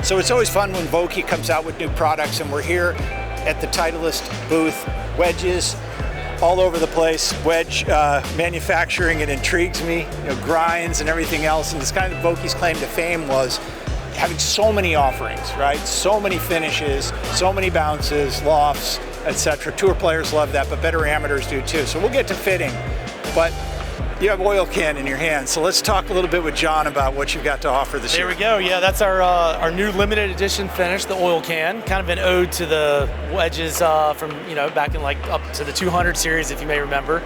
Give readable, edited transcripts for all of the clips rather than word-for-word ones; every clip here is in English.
So it's always fun when Vokey comes out with new products, and we're here at the Titleist booth. Wedges all over the place. Wedge manufacturing, it intrigues me. Grinds and everything else. And it's kind of Vokey's claim to fame was having so many offerings, right? So many finishes, so many bounces, lofts, etc. Tour players love that, but better amateurs do too. So we'll get to fitting, but you have oil can in your hand. So let's talk a little bit with John about what you've got to offer this year. There we go. Yeah, that's our new limited edition finish, the oil can. Kind of an ode to the wedges from back in like up to the 200 series, if you may remember.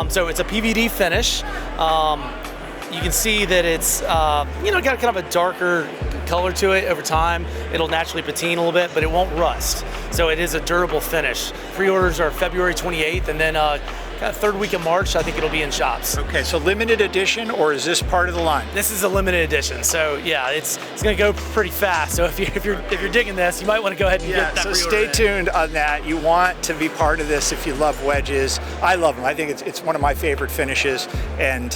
So it's a PVD finish. You can see that it's got kind of a darker color to it over time. It'll naturally patine a little bit, but it won't rust. So it is a durable finish. Pre-orders are February 28th, and then kind of third week of March, I think it'll be in shops. Okay, so limited edition, or is this part of the line? This is a limited edition, so yeah, it's going to go pretty fast. So if you're digging this, you might want to go ahead and get that. So stay tuned on that. You want to be part of this if you love wedges. I love them. I think it's one of my favorite finishes. And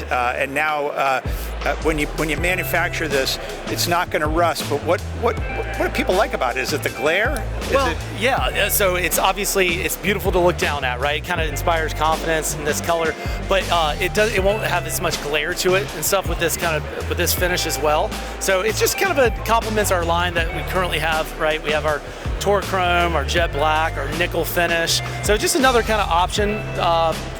now when you manufacture this, it's not going to rust. But what do people like about it? Is it the glare? Yeah. So it's beautiful to look down at, right? It kind of inspires confidence in this color, but it won't have as much glare to it and stuff with this finish as well. So it's just kind of complements our line that we currently have, right? We have our Tour Chrome, our Jet Black, our nickel finish. So just another kind of option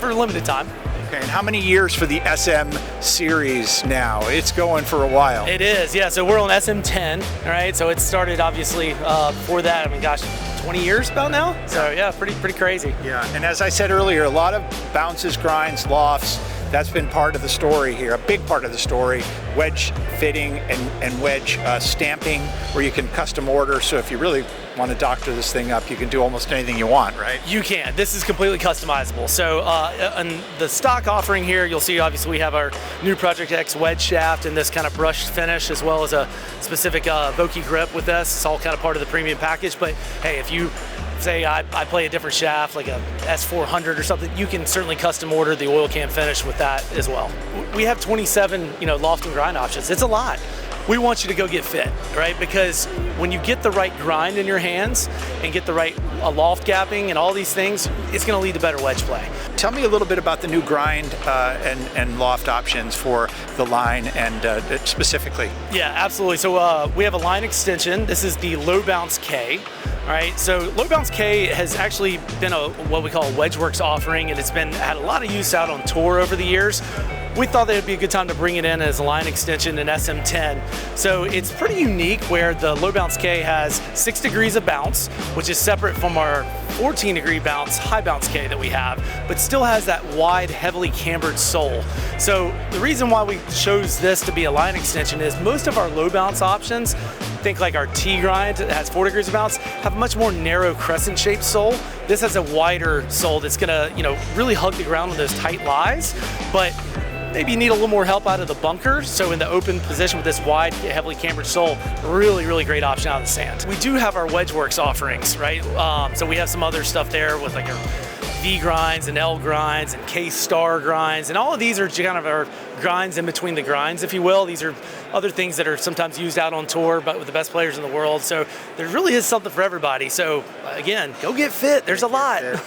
for a limited time. Okay, and how many years for the SM series now? It's going for a while. It is, yeah. So we're on SM10, all right? So it started obviously before that. I mean, gosh, 20 years about now. So yeah, pretty crazy. Yeah, and as I said earlier, a lot of bounces, grinds, lofts. That's been part of the story here, a big part of the story. Wedge fitting and wedge stamping, where you can custom order. So if you really want to doctor this thing up, you can do almost anything you want, right? You can. This is completely customizable. So on the stock offering here, you'll see obviously we have our new Project X wedge shaft and this kind of brushed finish, as well as a specific Vokey grip with this. It's all kind of part of the premium package. But hey, if you say I play a different shaft, like a S400 or something, you can certainly custom order the oil can finish with that as well. We have 27, loft and grind options. It's a lot. We want you to go get fit, right? Because when you get the right grind in your hands and get the right loft gapping and all these things, it's going to lead to better wedge play. Tell me a little bit about the new grind and loft options for the line and specifically. Yeah, absolutely. So we have a line extension. This is the Low Bounce K. All right, so Low Bounce K has actually been what we call a WedgeWorks offering, and it's had a lot of use out on tour over the years. We thought that would be a good time to bring it in as a line extension in SM10. So it's pretty unique where the Low Bounce K has 6 degrees of bounce, which is separate from our 14-degree bounce, High Bounce K that we have, but still has that wide, heavily cambered sole. So the reason why we chose this to be a line extension is most of our low bounce options, think like our T grind that has 4 degrees of bounce, have a much more narrow crescent-shaped sole. This has a wider sole that's gonna, really hug the ground on those tight lies, but maybe you need a little more help out of the bunker. So in the open position with this wide, heavily cambered sole, really great option out of the sand. We do have our WedgeWorks offerings, right? So we have some other stuff there with like our V grinds and L grinds and K star grinds, and all of these are kind of our grinds in between the grinds, if you will. These are other things that are sometimes used out on tour, but with the best players in the world. So there really is something for everybody. So again, go get fit. There's a lot.